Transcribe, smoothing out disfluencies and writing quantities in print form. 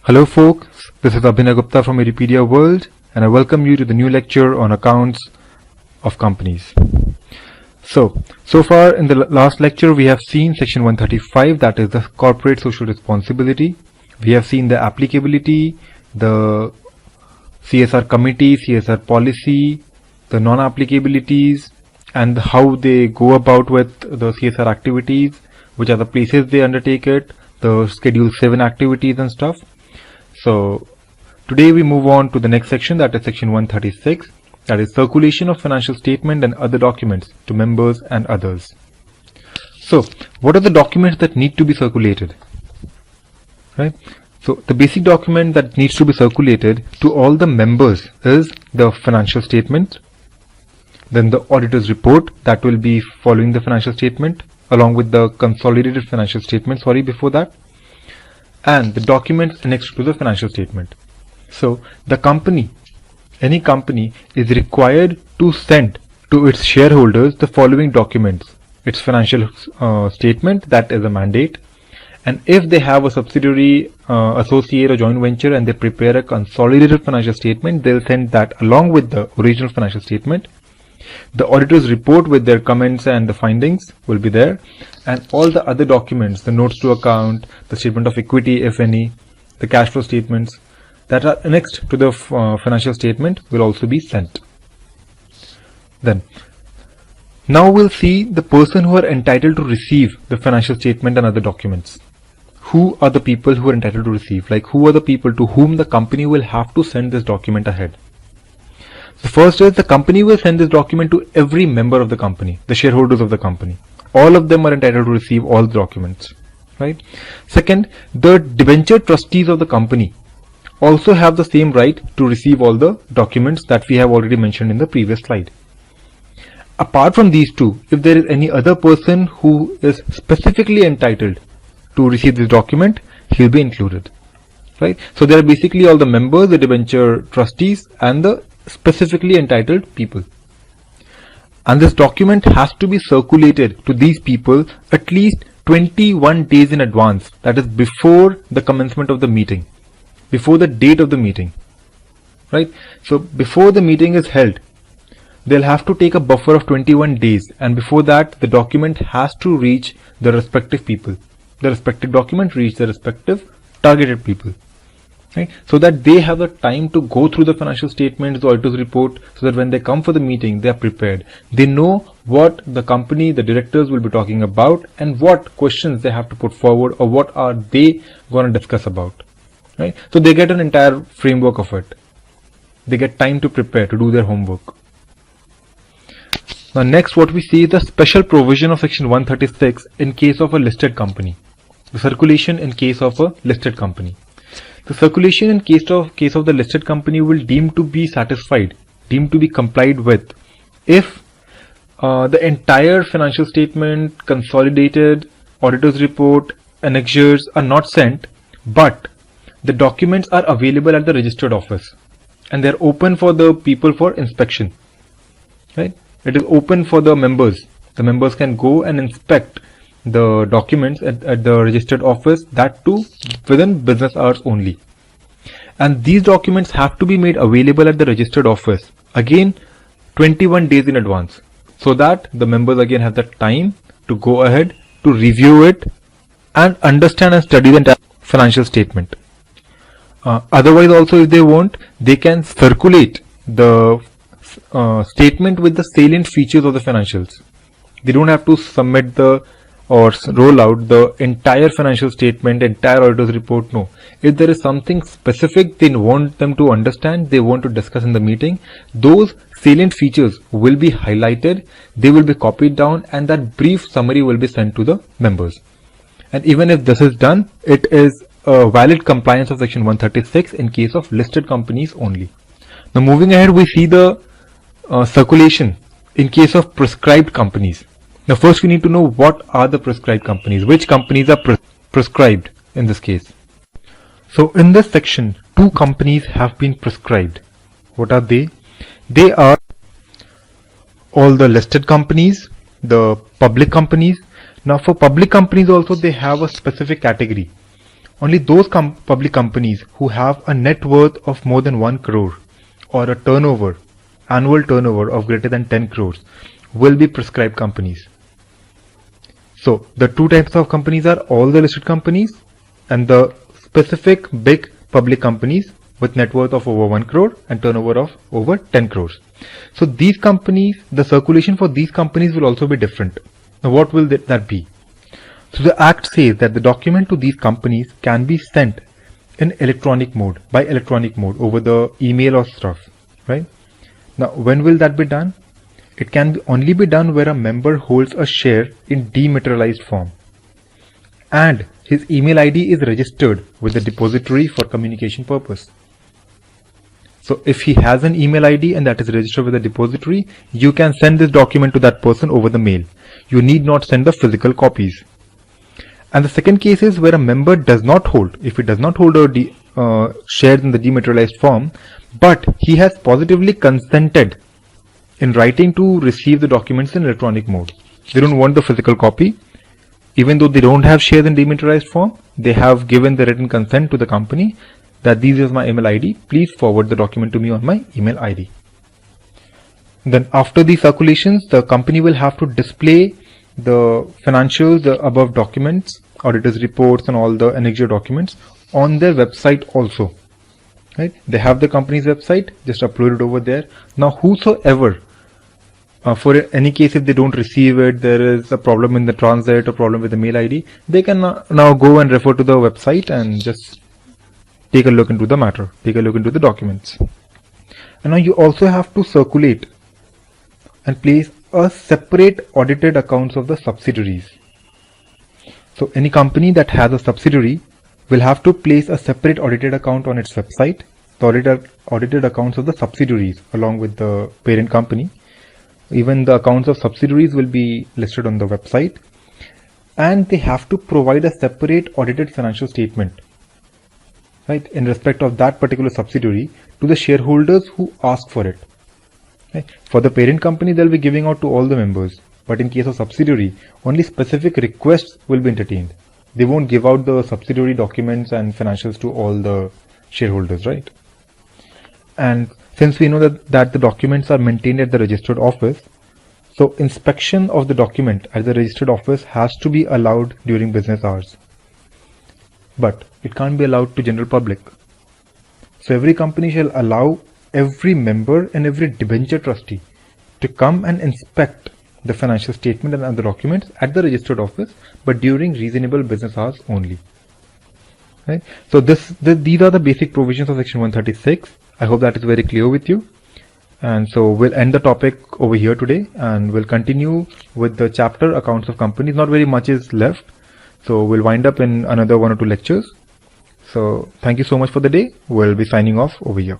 Hello folks, this is Abhinay Gupta from Wikipedia World and I welcome you to the new lecture on accounts of companies. So far in the last lecture we have seen section 135, that is the corporate social responsibility. We have seen the applicability, the CSR committee, CSR policy, the non-applicabilities and how they go about with the CSR activities, which are the places they undertake it, the schedule 7 activities and stuff. So today we move on to the next section, that is section 136, that is circulation of financial statement and other documents to members and others. So what are the documents that need to be circulated? Right? So the basic document that needs to be circulated to all the members is the financial statement, then the auditor's report that will be following the financial statement along with the consolidated financial statement, before that, and the documents annexed to the financial statement. So the company, any company, is required to send to its shareholders the following documents: its financial statement, that is a mandate, and if they have a subsidiary, associate or joint venture and they prepare a consolidated financial statement, they'll send that along with the original financial statement. The auditor's report with their comments and the findings will be there, and all the other documents, the notes to account, the statement of equity if any, the cash flow statements that are annexed to the financial statement will also be sent. Then now we'll see the person who are entitled to receive the financial statement and other documents. Who are the people who are entitled to receive? Like, who are the people to whom the company will have to send this document ahead? The first is the company will send this document to every member of the company, the shareholders of the company. All of them are entitled to receive all the documents, right? Second, the debenture trustees of the company also have the same right to receive all the documents that we have already mentioned in the previous slide. Apart from these two, if there is any other person who is specifically entitled to receive this document, he'll be included, right? So there are basically all the members, the debenture trustees and the specifically entitled people, and this document has to be circulated to these people at least 21 days in advance, that is before the commencement of the meeting, before the date of the meeting, right? So before the meeting is held, they'll have to take a buffer of 21 days, and before that the document has to reach the respective people, the respective document reach the respective targeted people, right? So that they have the time to go through the financial statements, the auditor's report, so that when they come for the meeting, they are prepared. They know what the company, the directors will be talking about and what questions they have to put forward or what are they going to discuss about, right? So they get an entire framework of it. They get time to prepare, to do their homework. Now next what we see is the special provision of section 136 in case of a listed company. The circulation in case of a listed company. The circulation in case of the listed company will deem to be satisfied, deemed to be complied with, if the entire financial statement, consolidated, auditor's report, annexures are not sent, but the documents are available at the registered office and they are open for the people for inspection, right? It is open for the members. The members can go and inspect the documents at the registered office, that too within business hours only. And these documents have to be made available at the registered office again 21 days in advance, so that the members again have the time to go ahead to review it and understand and study the entire financial statement. Otherwise also, if they want, they can circulate the statement with the salient features of the financials. They don't have to submit or roll out the entire financial statement, entire auditor's report. No. If there is something specific they want them to understand, they want to discuss in the meeting, those salient features will be highlighted, they will be copied down, and that brief summary will be sent to the members. And even if this is done, it is a valid compliance of section 136 in case of listed companies only. Now moving ahead, we see the circulation in case of prescribed companies. Now first we need to know what are the prescribed companies, which companies are prescribed in this case. So in this section, two companies have been prescribed. What are they? They are all the listed companies, the public companies. Now for public companies also, they have a specific category. only those public companies who have a net worth of more than 1 crore or a turnover, annual turnover of greater than 10 crores will be prescribed companies. So the two types of companies are all the listed companies and the specific big public companies with net worth of over 1 crore and turnover of over 10 crores. So these companies, the circulation for these companies will also be different. Now what will that be? So the Act says that the document to these companies can be sent in electronic mode, by electronic mode over the email or stuff, right? Now when will that be done? It can only be done where a member holds a share in dematerialized form and his email ID is registered with the depository for communication purpose. So if he has an email ID and that is registered with the depository, you can send this document to that person over the mail. You need not send the physical copies. And the second case is where a member does not hold, if he does not hold a shares in the dematerialized form, but he has positively consented in writing to receive the documents in electronic mode. They don't want the physical copy. Even though they don't have shares in dematerialized form, they have given the written consent to the company that this is my email ID, please forward the document to me on my email ID. Then after these circulations, the company will have to display the financials, the above documents, auditors reports and all the annexure documents on their website also. Right? They have the company's website, just upload it over there. Now whosoever, for any case if they don't receive it, there is a problem in the transit or problem with the mail ID, they can now go and refer to the website and just take a look into the matter, take a look into the documents. And now you also have to circulate and place a separate audited accounts of the subsidiaries. So any company that has a subsidiary will have to place a separate audited account on its website, the audited accounts of the subsidiaries along with the parent company. Even the accounts of subsidiaries will be listed on the website, and they have to provide a separate audited financial statement, right, in respect of that particular subsidiary to the shareholders who ask for it. Right. For the parent company, they'll be giving out to all the members, but in case of subsidiary, only specific requests will be entertained. They won't give out the subsidiary documents and financials to all the shareholders, right? And since we know that the documents are maintained at the registered office, so inspection of the document at the registered office has to be allowed during business hours. But it can't be allowed to general public. So every company shall allow every member and every debenture trustee to come and inspect the financial statement and other documents at the registered office, but during reasonable business hours only. Right? So these are the basic provisions of section 136. I hope that is very clear with you. And so we'll end the topic over here today and we'll continue with the chapter accounts of companies. Not very much is left. So we'll wind up in another 1 or 2 lectures. So thank you so much for the day. We'll be signing off over here.